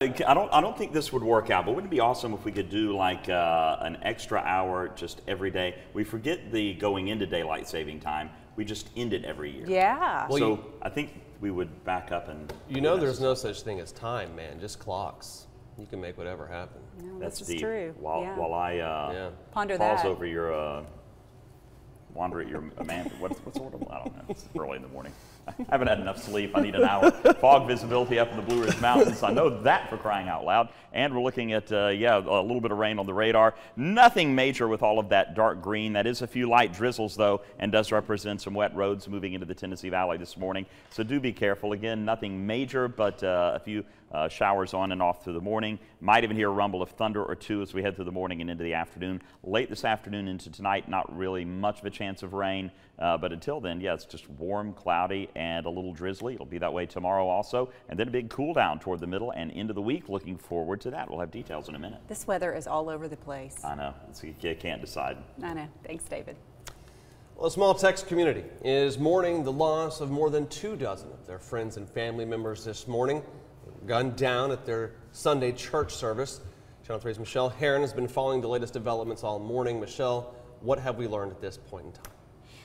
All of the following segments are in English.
I don't think this would work out, but wouldn't it be awesome if we could do like an extra hour just every day? We forget the going into daylight saving time. We just end it every year. Yeah. Well, so I think we would back up and... there's no such thing as time, man. Just clocks. You can make whatever happen. No, That's this deep. is true. While I ponder pause that. over your... wander at your man. What's sort of? I don't know. It's early in the morning. I haven't had enough sleep. I need an hour. Fog visibility up in the Blue Ridge Mountains. I know that, for crying out loud. And we're looking at, a little bit of rain on the radar. Nothing major with all of that dark green. That is a few light drizzles, though, and does represent some wet roads moving into the Tennessee Valley this morning. So do be careful. Again, nothing major, but a few showers on and off through the morning. Might even hear a rumble of thunder or two as we head through the morning and into the afternoon. Late this afternoon into tonight, not really much of a chance of rain. But until then, it's just warm, cloudy, and a little drizzly. It'll be that way tomorrow also. And then a big cool down toward the middle and into the week. Looking forward to that. We'll have details in a minute. This weather is all over the place. I know. You can't decide. I know. Thanks, David. Well, a small Texas community is mourning the loss of more than 24 of their friends and family members this morning. Gunned down at their Sunday church service. Channel 3's Michelle Herron has been following the latest developments all morning. Michelle, what have we learned at this point in time?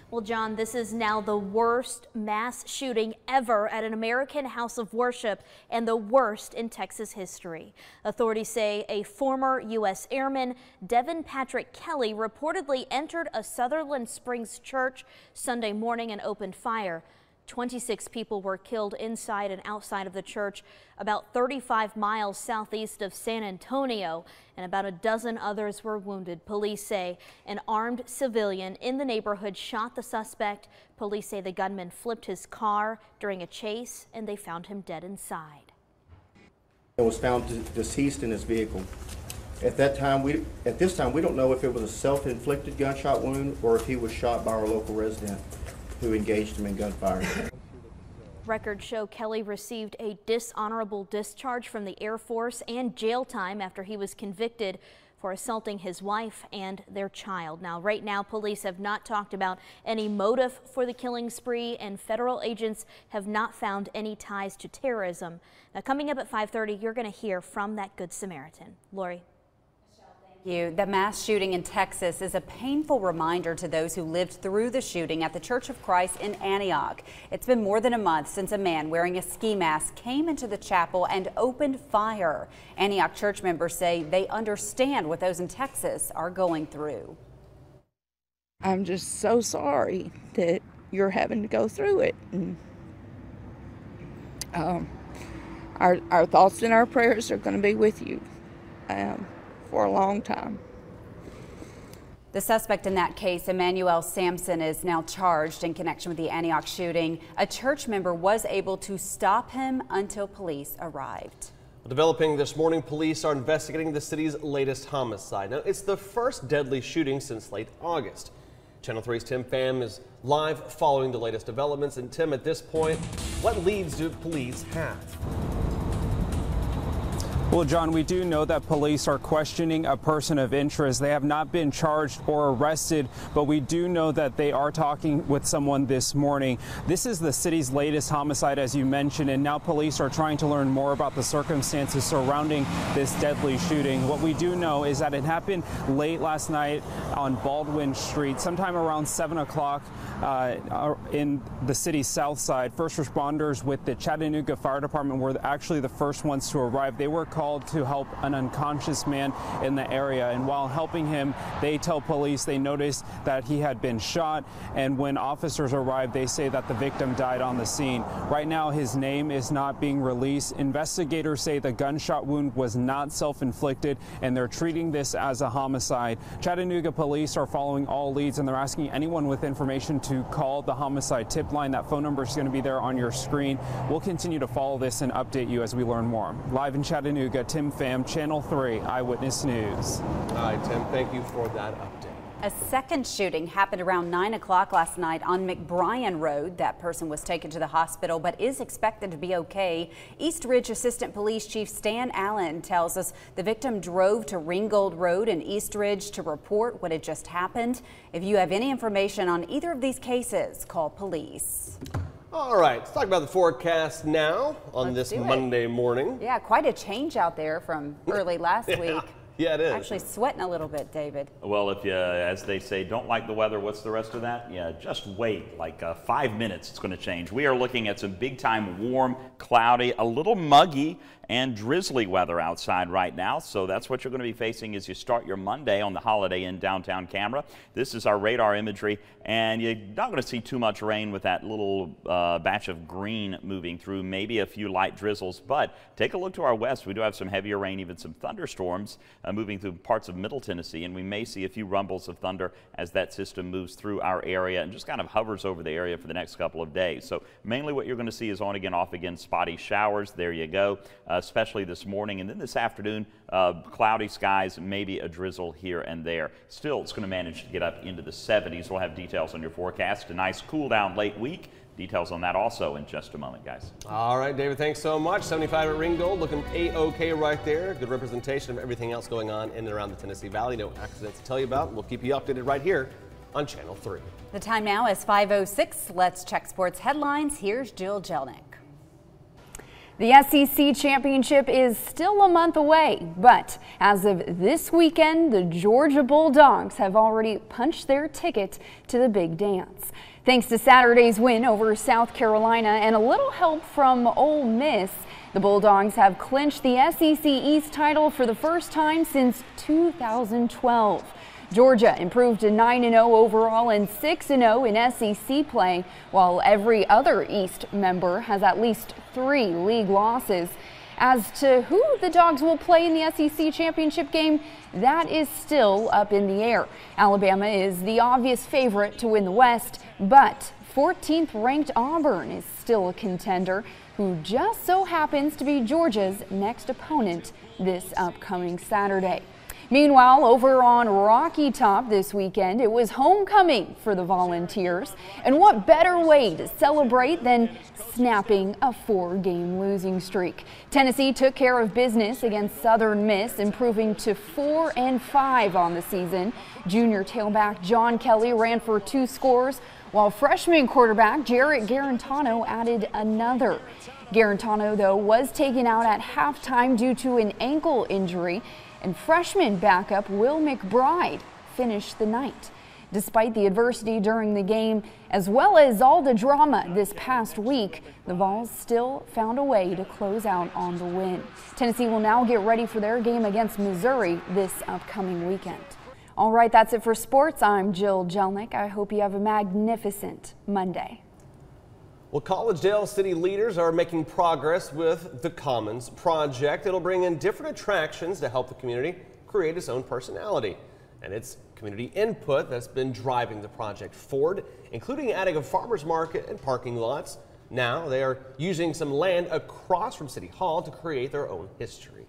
Well, John, this is now the worst mass shooting ever at an American house of worship and the worst in Texas history. Authorities say a former U.S. airman, Devin Patrick Kelly, reportedly entered a Sutherland Springs church Sunday morning and opened fire. 26 people were killed inside and outside of the church about 35 miles southeast of San Antonio, and about a dozen others were wounded. Police say an armed civilian in the neighborhood shot the suspect. Police say the gunman flipped his car during a chase, and they found him dead inside. He was found deceased in his vehicle. At this time, we don't know if it was a self-inflicted gunshot wound or if he was shot by our local resident who engaged him in gunfire. Records show Kelly received a dishonorable discharge from the Air Force and jail time after he was convicted for assaulting his wife and their child. Now, right now, police have not talked about any motive for the killing spree, and federal agents have not found any ties to terrorism. Now, coming up at 5:30, you're going to hear from that Good Samaritan. Lori. The mass shooting in Texas is a painful reminder to those who lived through the shooting at the Church of Christ in Antioch. It's been more than a month since a man wearing a ski mask came into the chapel and opened fire. Antioch church members say they understand what those in Texas are going through. I'm just so sorry that you're having to go through it. And, our thoughts and our prayers are going to be with you. For a long time. The suspect in that case, Emmanuel Sampson, is now charged in connection with the Antioch shooting. A church member was able to stop him until police arrived. Developing this morning, police are investigating the city's latest homicide. Now, it's the first deadly shooting since late August. Channel 3's Tim Pham is live following the latest developments. And Tim, at this point, what leads do police have? Well, John, we do know that police are questioning a person of interest. They have not been charged or arrested, but we do know that they are talking with someone this morning. This is the city's latest homicide, as you mentioned, and now police are trying to learn more about the circumstances surrounding this deadly shooting. What we do know is that it happened late last night on Baldwin Street, sometime around 7 o'clock in the city's south side. First responders with the Chattanooga Fire Department were actually the first ones to arrive. They were called to help an unconscious man in the area, and while helping him, they tell police they noticed that he had been shot, and when officers arrived, they say that the victim died on the scene. Right now, his name is not being released. Investigators say the gunshot wound was not self-inflicted, and they're treating this as a homicide. Chattanooga police are following all leads, and they're asking anyone with information to call the homicide tip line. That phone number is going to be there on your screen. We'll continue to follow this and update you as we learn more. Live in Chattanooga, Tim Pham, Channel 3 Eyewitness News. All right, Tim, thank you for that update. A second shooting happened around 9 o'clock last night on McBrien Road. That person was taken to the hospital but is expected to be okay. East Ridge Assistant Police Chief Stan Allen tells us the victim drove to Ringgold Road in East Ridge to report what had just happened. If you have any information on either of these cases, call police. All right, let's talk about the forecast now on this Monday morning. Yeah, quite a change out there from early last week. Yeah, it is. Actually sweating a little bit, David. Well, if you, as they say, don't like the weather, what's the rest of that? Yeah, just wait, like 5 minutes it's going to change. We are looking at some big time warm, cloudy, a little muggy and drizzly weather outside right now. So that's what you're going to be facing as you start your Monday on the Holiday Inn downtown camera. This is our radar imagery, and you're not going to see too much rain with that little batch of green moving through, maybe a few light drizzles. But take a look to our west. We do have some heavier rain, even some thunderstorms moving through parts of Middle Tennessee, and we may see a few rumbles of thunder as that system moves through our area and just kind of hovers over the area for the next couple of days. So mainly what you're going to see is on again, off again, spotty showers. There you go, especially this morning. And then this afternoon, cloudy skies, maybe a drizzle here and there. Still, it's going to manage to get up into the 70s. We'll have details on your forecast. A nice cool down late week. Details on that also in just a moment, guys. All right, David, thanks so much. 75 at Ringgold, looking A-OK right there. Good representation of everything else going on in and around the Tennessee Valley. No accidents to tell you about. We'll keep you updated right here on Channel 3. The time now is 5:06. Let's check sports headlines. Here's Jill Jelnick. The SEC championship is still a month away, but as of this weekend, the Georgia Bulldogs have already punched their ticket to the big dance. Thanks to Saturday's win over South Carolina and a little help from Ole Miss, the Bulldogs have clinched the SEC East title for the first time since 2012. Georgia improved to 9-0 overall and 6-0 in SEC play, while every other East member has at least 3 league losses. As to who the Dogs will play in the SEC championship game, that is still up in the air. Alabama is the obvious favorite to win the West, but 14th ranked Auburn is still a contender, who just so happens to be Georgia's next opponent this upcoming Saturday. Meanwhile, over on Rocky Top this weekend, it was homecoming for the Volunteers. And what better way to celebrate than snapping a 4-game losing streak? Tennessee took care of business against Southern Miss, improving to 4-5 on the season. Junior tailback John Kelly ran for 2 scores, while freshman quarterback Jarrett Garantano added another. Garantano, though, was taken out at halftime due to an ankle injury, and freshman backup Will McBride finished the night. Despite the adversity during the game, as well as all the drama this past week, the Vols still found a way to close out on the win. Tennessee will now get ready for their game against Missouri this upcoming weekend. All right, that's it for sports. I'm Jill Jelnick. I hope you have a magnificent Monday. Well, Collegedale city leaders are making progress with the Commons project. It'll bring in different attractions to help the community create its own personality. And it's community input that's been driving the project forward, including adding a farmer's market and parking lots. Now they are using some land across from City Hall to create their own history.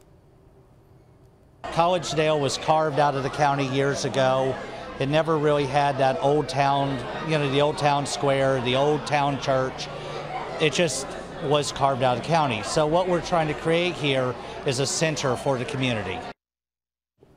Collegedale was carved out of the county years ago. It never really had that old town, the old town square, the old town church. It just was carved out of the county. So what we're trying to create here is a center for the community.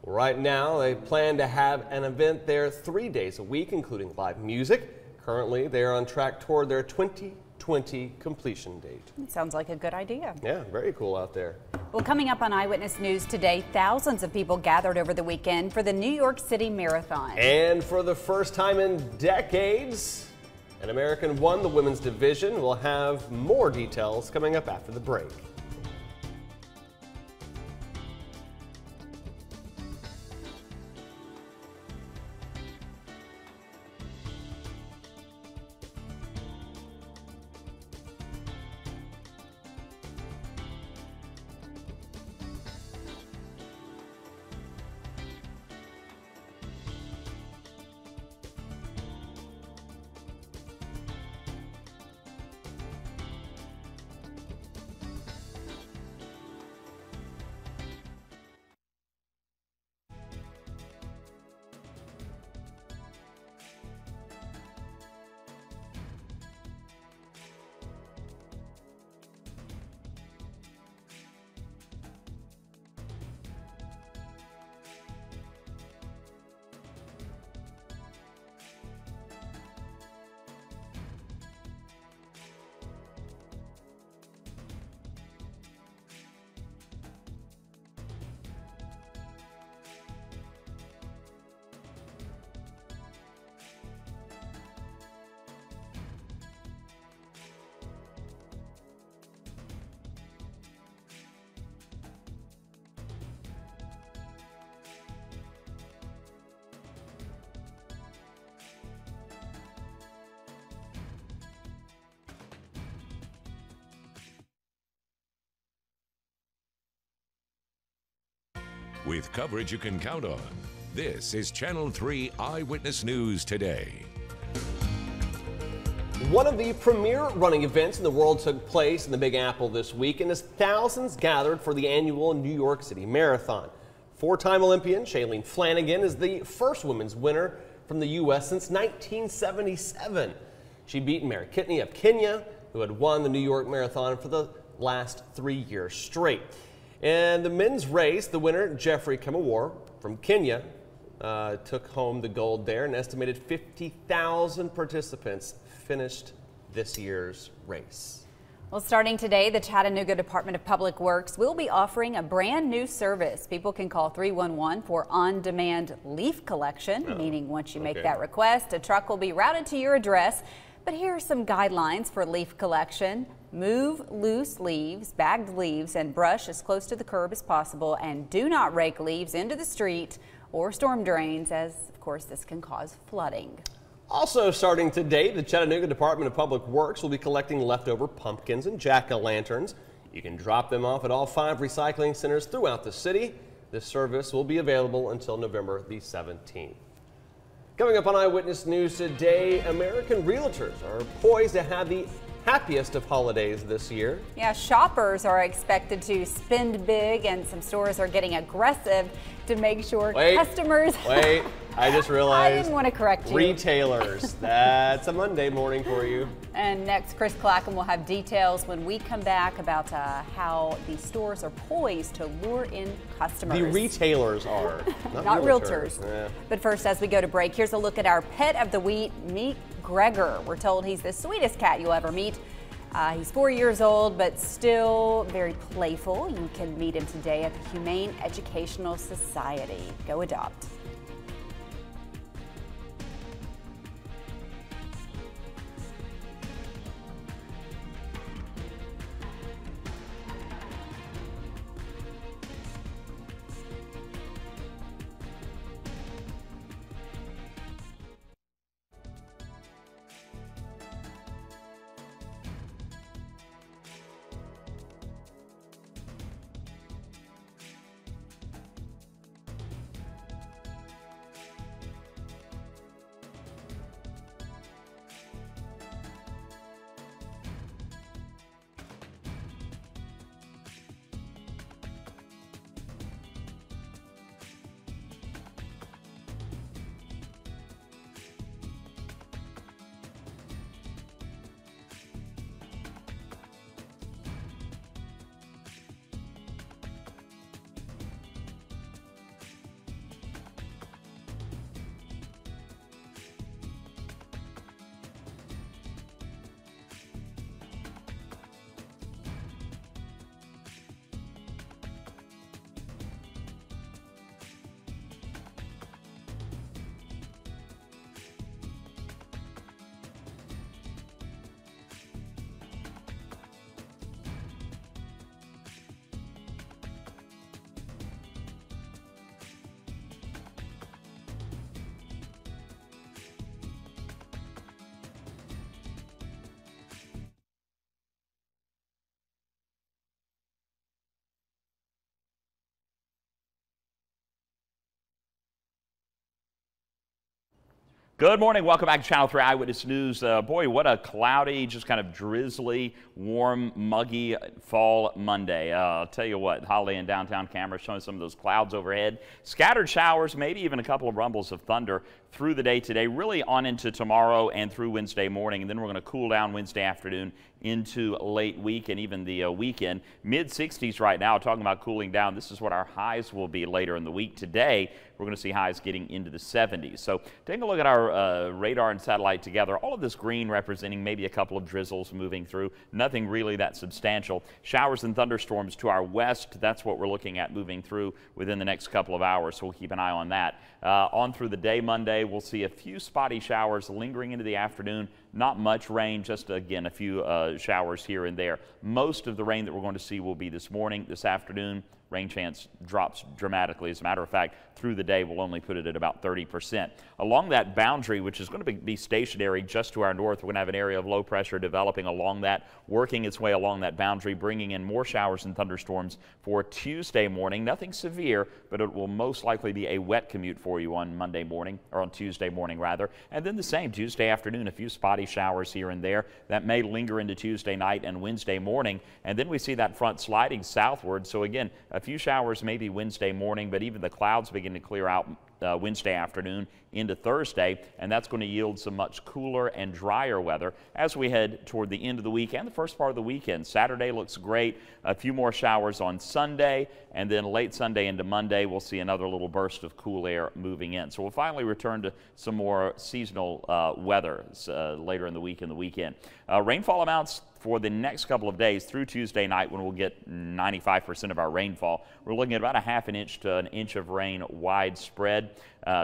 Right now, they plan to have an event there 3 days a week, including live music. Currently, they are on track toward their 2020 completion date. Sounds like a good idea. Yeah, very cool out there. Well, coming up on Eyewitness News today, thousands of people gathered over the weekend for the New York City Marathon. And for the first time in decades, an American won the women's division. We'll have more details coming up after the break. with coverage you can count on. This is Channel 3 Eyewitness News Today. One of the premier running events in the world took place in the Big Apple this weekend as thousands gathered for the annual New York City Marathon. Four-time Olympian Shailene Flanagan is the first women's winner from the U.S. since 1977. She beat Mary Kitney of Kenya, who had won the New York Marathon for the last 3 years straight. In the men's race, the winner, Jeffrey Kamawar from Kenya, took home the gold there. An estimated 50,000 participants finished this year's race. Well, starting today, the Chattanooga Department of Public Works will be offering a brand new service. People can call 311 for on-demand leaf collection, meaning once you make that request, a truck will be routed to your address. But here are some guidelines for leaf collection. Move loose leaves, bagged leaves, and brush as close to the curb as possible, and do not rake leaves into the street or storm drains, as of course this can cause flooding. Also starting today, the Chattanooga Department of Public Works will be collecting leftover pumpkins and jack-o'-lanterns. You can drop them off at all 5 recycling centers throughout the city. This service will be available until November the 17th. Coming up on Eyewitness News Today, American realtors are poised to have the happiest of holidays this year. Yeah, shoppers are expected to spend big, and some stores are getting aggressive to make sure customers... Wait, I just realized... I didn't want to correct you. Retailers. That's a Monday morning for you. And next, Chris Clackham will have details when we come back about how the stores are poised to lure in customers. The retailers are, not realtors. Yeah. But first, as we go to break, here's a look at our pet of the week. Meet Gregor. We're told he's the sweetest cat you'll ever meet. He's 4 years old, but still very playful. You can meet him today at the Humane Educational Society. Go adopt. Good morning. Welcome back to Channel 3 Eyewitness News. Boy, what a cloudy, just kind of drizzly, warm, muggy fall Monday. I'll tell you what, Holiday in downtown camera showing some of those clouds overhead. Scattered showers, maybe even a couple of rumbles of thunder through the day today, really on into tomorrow and through Wednesday morning. And then we're going to cool down Wednesday afternoon into late week and even the weekend. Mid-60s right now, talking about cooling down. This is what our highs will be later in the week. Today, we're going to see highs getting into the 70s. So taking a look at our radar and satellite together, all of this green representing maybe a couple of drizzles moving through. Nothing really that substantial. Showers and thunderstorms to our west. That's what we're looking at moving through within the next couple of hours. So we'll keep an eye on that. On through the day Monday, we'll see a few spotty showers lingering into the afternoon. Not much rain, just again a few showers here and there. Most of the rain that we're going to see will be this morning, this afternoon, rain chance drops dramatically. As a matter of fact, through the day, we'll only put it at about 30%. Along that boundary, which is going to be stationary just to our north, we're going to have an area of low pressure developing along that, working its way along that boundary, bringing in more showers and thunderstorms for Tuesday morning. Nothing severe, but it will most likely be a wet commute for you on Monday morning, or on Tuesday morning rather. And then the same Tuesday afternoon, a few spotty showers here and there that may linger into Tuesday night and Wednesday morning. And then we see that front sliding southward. So again, a few showers maybe Wednesday morning, but even the clouds begin to clear out Wednesday afternoon into Thursday, and that's going to yield some much cooler and drier weather as we head toward the end of the week and the first part of the weekend. Saturday looks great. A few more showers on Sunday, and then late Sunday into Monday, we'll see another little burst of cool air moving in. So we'll finally return to some more seasonal weather later in the week and the weekend. Rainfall amounts for the next couple of days through Tuesday night, when we'll get 95% of our rainfall. We're looking at about a half an inch to an inch of rain widespread.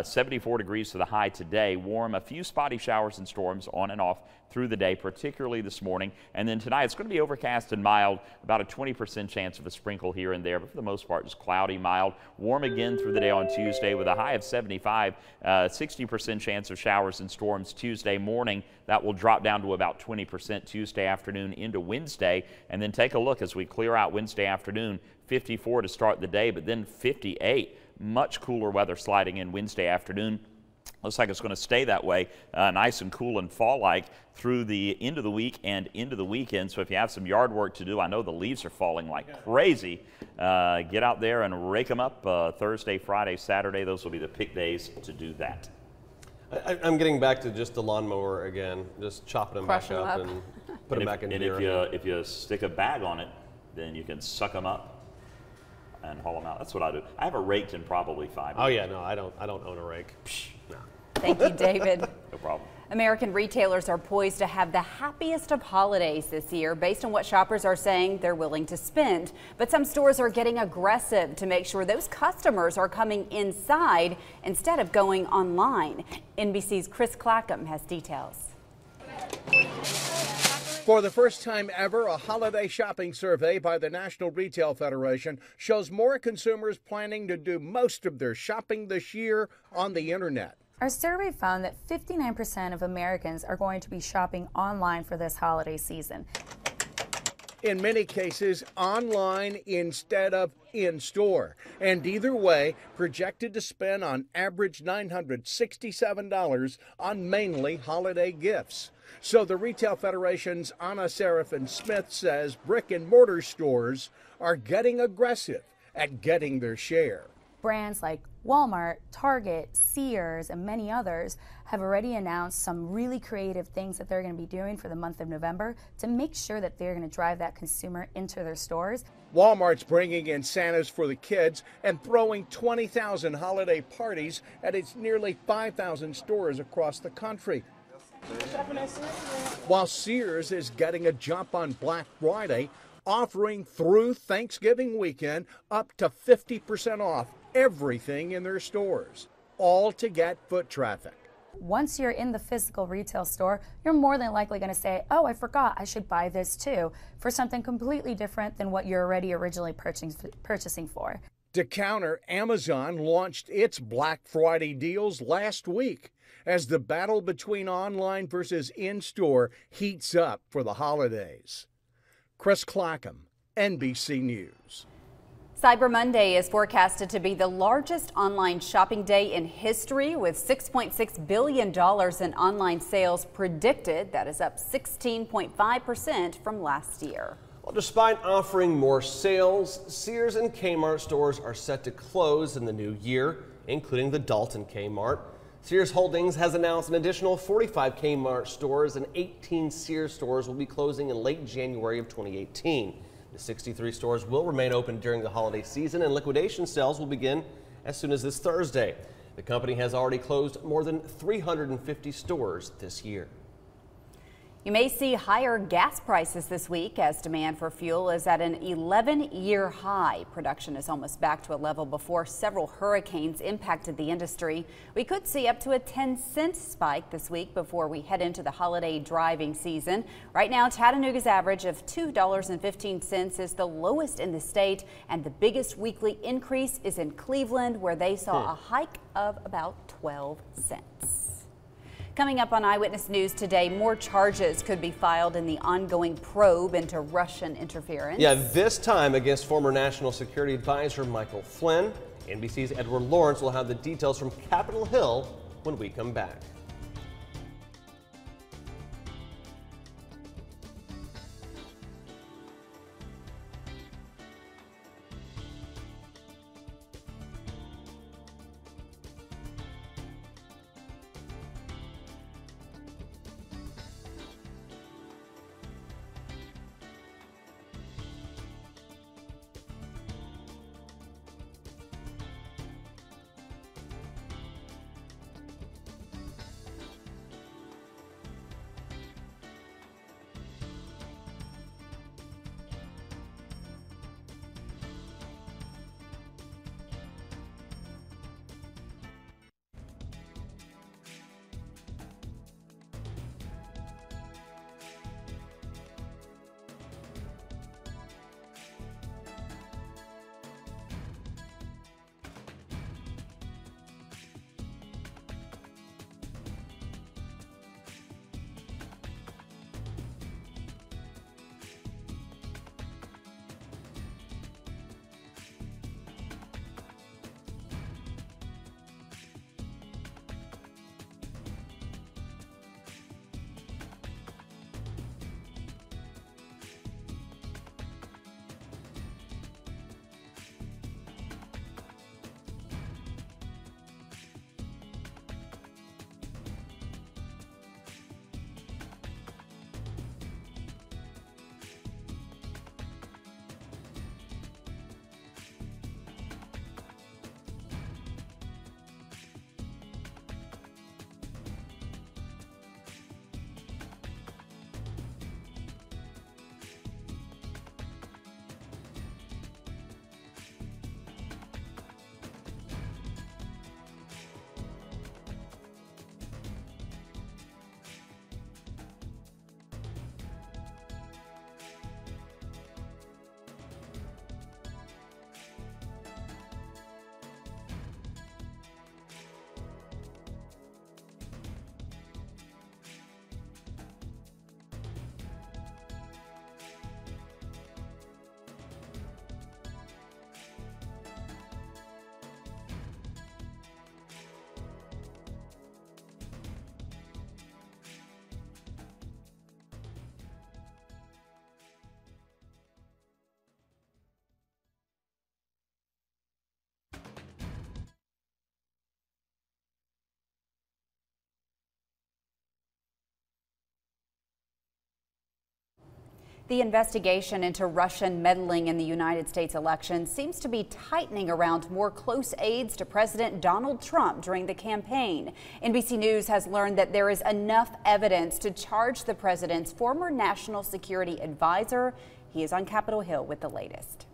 74 degrees to the high today. Warm, a few spotty showers and storms on and off through the day, particularly this morning. And then tonight it's going to be overcast and mild, about a 20% chance of a sprinkle here and there, but for the most part just cloudy, mild. Warm again through the day on Tuesday with a high of 75, 60% chance of showers and storms Tuesday morning. That will drop down to about 20% Tuesday afternoon into Wednesday. And then take a look as we clear out Wednesday afternoon, 54 to start the day, but then 58. Much cooler weather sliding in Wednesday afternoon. Looks like it's going to stay that way, nice and cool and fall-like through the end of the week and into the weekend. So if you have some yard work to do, I know the leaves are falling like crazy. Get out there and rake them up Thursday, Friday, Saturday. Those will be the pick days to do that. I'm getting back to just the lawnmower again, just chopping them back up and put them back in gear. And if you stick a bag on it, then you can suck them up and haul them out. That's what I do. I haven't raked in probably 5 years. Oh yeah, no, I don't own a rake. No. Thank you, David. No problem. American retailers are poised to have the happiest of holidays this year based on what shoppers are saying they're willing to spend. But some stores are getting aggressive to make sure those customers are coming inside instead of going online. NBC's Chris Clackham has details. For the first time ever, a holiday shopping survey by the National Retail Federation shows more consumers planning to do most of their shopping this year on the internet. Our survey found that 59% of Americans are going to be shopping online for this holiday season. In many cases, online instead of in-store. And either way, projected to spend on average $967 on mainly holiday gifts. So the Retail Federation's Anna Seraphin-Smith says brick and mortar stores are getting aggressive at getting their share. Brands like Walmart, Target, Sears, and many others have already announced some really creative things that they're going to be doing for the month of November to make sure that they're going to drive that consumer into their stores. Walmart's bringing in Santas for the kids and throwing 20,000 holiday parties at its nearly 5,000 stores across the country. While Sears is getting a jump on Black Friday, offering through Thanksgiving weekend up to 50% off everything in their stores, all to get foot traffic. Once you're in the physical retail store, you're more than likely going to say, oh, I forgot I should buy this too, for something completely different than what you're already originally purchasing for. To counter, Amazon launched its Black Friday deals last week as the battle between online versus in-store heats up for the holidays. Chris Clackham, NBC News. Cyber Monday is forecasted to be the largest online shopping day in history, with $6.6 billion in online sales predicted. That is up 16.5% from last year. Well, despite offering more sales, Sears and Kmart stores are set to close in the new year, including the Dalton Kmart. Sears Holdings has announced an additional 45 Kmart stores and 18 Sears stores will be closing in late January of 2018. The 63 stores will remain open during the holiday season, and liquidation sales will begin as soon as this Thursday. The company has already closed more than 350 stores this year. You may see higher gas prices this week as demand for fuel is at an 11-year high. Production is almost back to a level before several hurricanes impacted the industry. We could see up to a 10-cent spike this week before we head into the holiday driving season. Right now, Chattanooga's average of $2.15 is the lowest in the state, and the biggest weekly increase is in Cleveland, where they saw a hike of about 12 cents. Coming up on Eyewitness News today, more charges could be filed in the ongoing probe into Russian interference. Yeah, this time against former National Security Advisor Michael Flynn. NBC's Edward Lawrence will have the details from Capitol Hill when we come back. The investigation into Russian meddling in the United States election seems to be tightening around more close aides to President Donald Trump during the campaign. NBC News has learned that there is enough evidence to charge the president's former national security advisor. He is on Capitol Hill with the latest.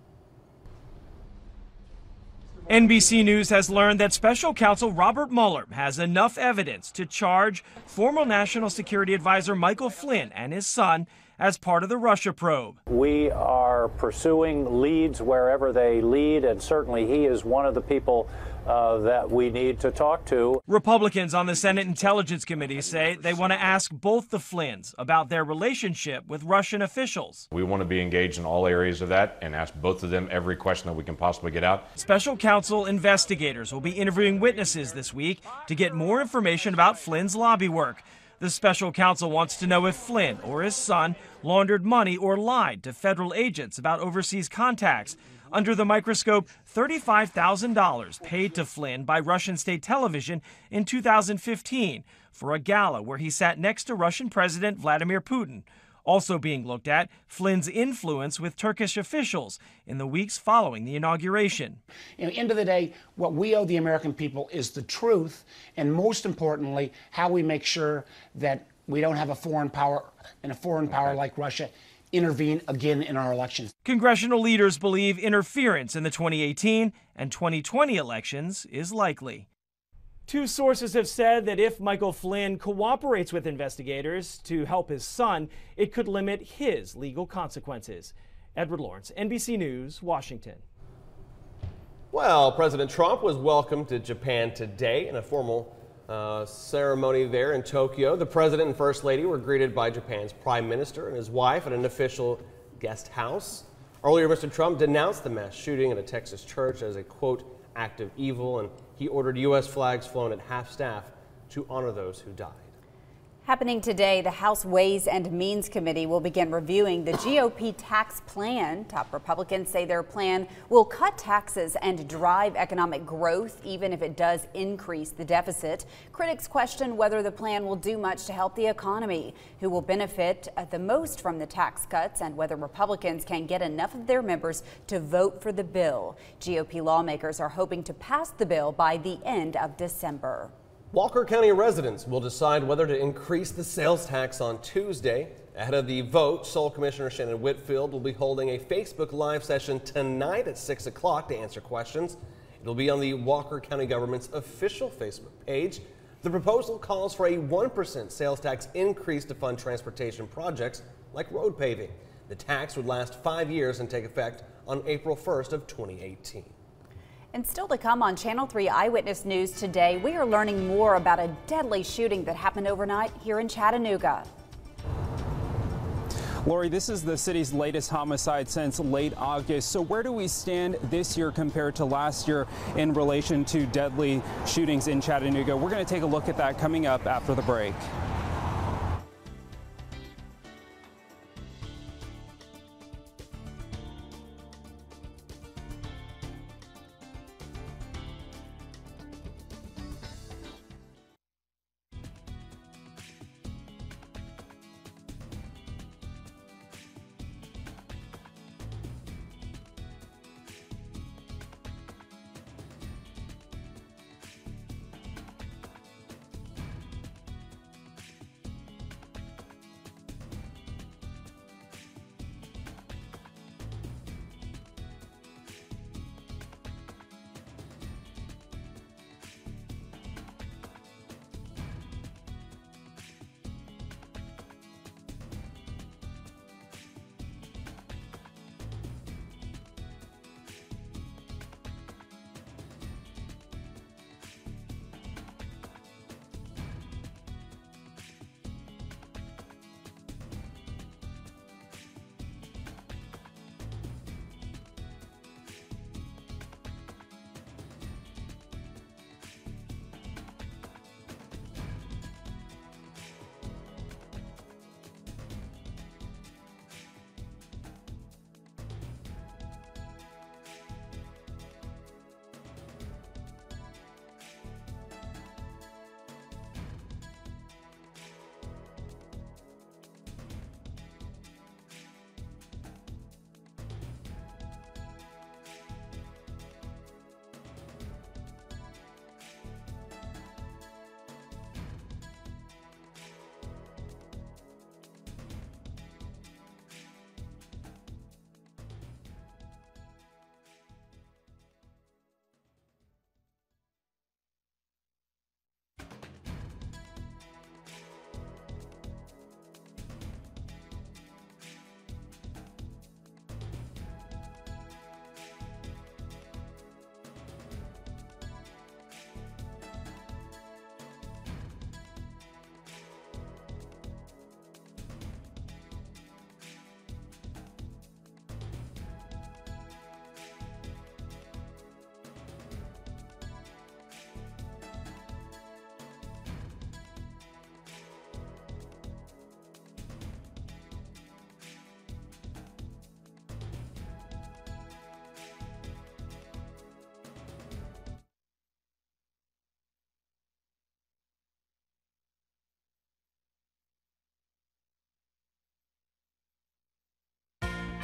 NBC News has learned that Special Counsel Robert Mueller has enough evidence to charge former National Security Advisor Michael Flynn and his son as part of the Russia probe. We are pursuing leads wherever they lead, and certainly he is one of the people that we need to talk to. Republicans on the Senate Intelligence Committee say they want to ask both the Flynns about their relationship with Russian officials. We want to be engaged in all areas of that and ask both of them every question that we can possibly get out. Special counsel investigators will be interviewing witnesses this week to get more information about Flynn's lobby work. The special counsel wants to know if Flynn or his son laundered money or lied to federal agents about overseas contacts. Under the microscope, $35,000 paid to Flynn by Russian state television in 2015 for a gala where he sat next to Russian President Vladimir Putin. Also being looked at, Flynn's influence with Turkish officials in the weeks following the inauguration. At the end of the day, what we owe the American people is the truth, and most importantly, how we make sure that we don't have a foreign power like Russia intervene again in our elections. Congressional leaders believe interference in the 2018 and 2020 elections is likely. Two sources have said that if Michael Flynn cooperates with investigators to help his son, it could limit his legal consequences. Edward Lawrence, NBC News, Washington. Well, President Trump was welcomed to Japan today in a formal ceremony there in Tokyo. The president and first lady were greeted by Japan's prime minister and his wife at an official guest house. Earlier, Mr. Trump denounced the mass shooting at a Texas church as a, quote, act of evil, and he ordered U.S. flags flown at half-staff to honor those who died. Happening today, the House Ways and Means Committee will begin reviewing the GOP tax plan. Top Republicans say their plan will cut taxes and drive economic growth, even if it does increase the deficit. Critics question whether the plan will do much to help the economy, who will benefit the most from the tax cuts, and whether Republicans can get enough of their members to vote for the bill. GOP lawmakers are hoping to pass the bill by the end of December. Walker County residents will decide whether to increase the sales tax on Tuesday. Ahead of the vote, Seoul Commissioner Shannon Whitfield will be holding a Facebook Live session tonight at 6 o'clock to answer questions. It'll be on the Walker County government's official Facebook page. The proposal calls for a 1% sales tax increase to fund transportation projects like road paving. The tax would last 5 years and take effect on April 1st of 2018. And still to come on Channel 3 Eyewitness News today, we are learning more about a deadly shooting that happened overnight here in Chattanooga. Lori, this is the city's latest homicide since late August. So where do we stand this year compared to last year in relation to deadly shootings in Chattanooga? We're going to take a look at that coming up after the break.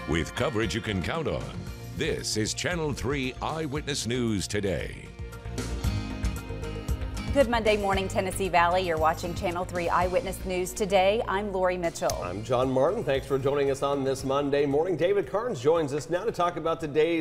With coverage you can count on, this is Channel 3 Eyewitness News Today. Good Monday morning, Tennessee Valley. You're watching Channel 3 Eyewitness News Today. I'm Lori Mitchell. I'm John Martin. Thanks for joining us on this Monday morning. David Carnes joins us now to talk about today's